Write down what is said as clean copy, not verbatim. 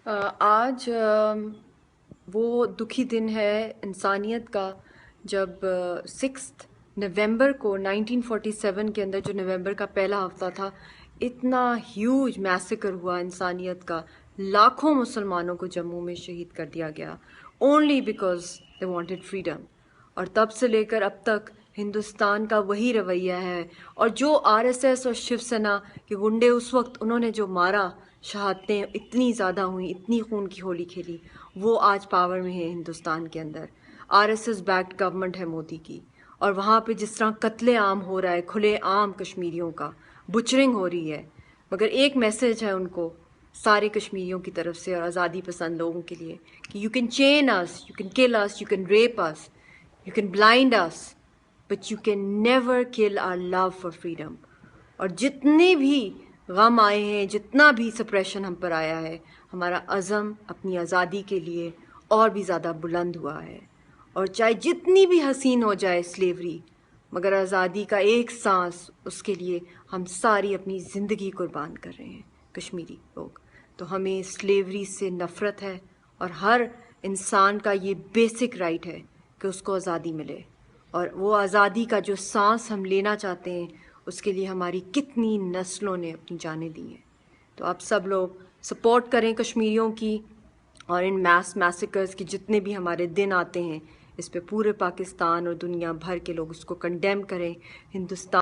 آج وہ دکھی دن ہے انسانیت کا جب 6 نومبر کو 1947 کے اندر، جو نومبر کا پہلا ہفتہ تھا، اتنا ہیوج میسیکر ہوا انسانیت کا. لاکھوں مسلمانوں کو جموں میں شہید کر دیا گیا only because they wanted freedom. اور تب سے لے کر اب تک ہندوستان کا وہی رویہ ہے. اور جو آر ایس ایس اور شیو سینا کے گنڈے اس وقت انہوں نے جو مارا، شہادتیں اتنی زیادہ ہوئیں، اتنی خون کی ہولی کھیلی، وہ آج پاور میں ہے ہندوستان کے اندر. R S S baked government ہے مودی کی. اور وہاں پہ جس طرح قتل عام ہو رہا ہے، کھلے عام کشمیریوں کا بچرنگ ہو رہی ہے. مگر ایک میسج ہے ان کو سارے کشمیریوں کی طرف سے اور آزادی پسند لوگوں کے لیے کہ you can chain us, you can kill us, you can rape us, you can blind us, but you can never kill our love for freedom. اور جتنے بھی غم آئے ہیں، جتنا بھی سپریشن ہم پر آیا ہے، ہمارا عزم اپنی آزادی کے لیے اور بھی زیادہ بلند ہوا ہے. اور چاہے جتنی بھی حسین ہو جائے سلیوری، مگر آزادی کا ایک سانس، اس کے لیے ہم ساری اپنی زندگی قربان کر رہے ہیں کشمیری لوگ. تو ہمیں سلیوری سے نفرت ہے، اور ہر انسان کا یہ بیسک رائٹ ہے کہ اس کو آزادی ملے. اور وہ آزادی کا جو سانس ہم لینا چاہتے ہیں، اس کے لیے ہماری کتنی نسلوں نے اپنی جانیں دی ہیں. تو آپ سب لوگ سپورٹ کریں کشمیریوں کی، اور ان میسیکرز کے جتنے بھی ہمارے دن آتے ہیں، اس پہ پورے پاکستان اور دنیا بھر کے لوگ اس کو کنڈیم کریں. ہندوستان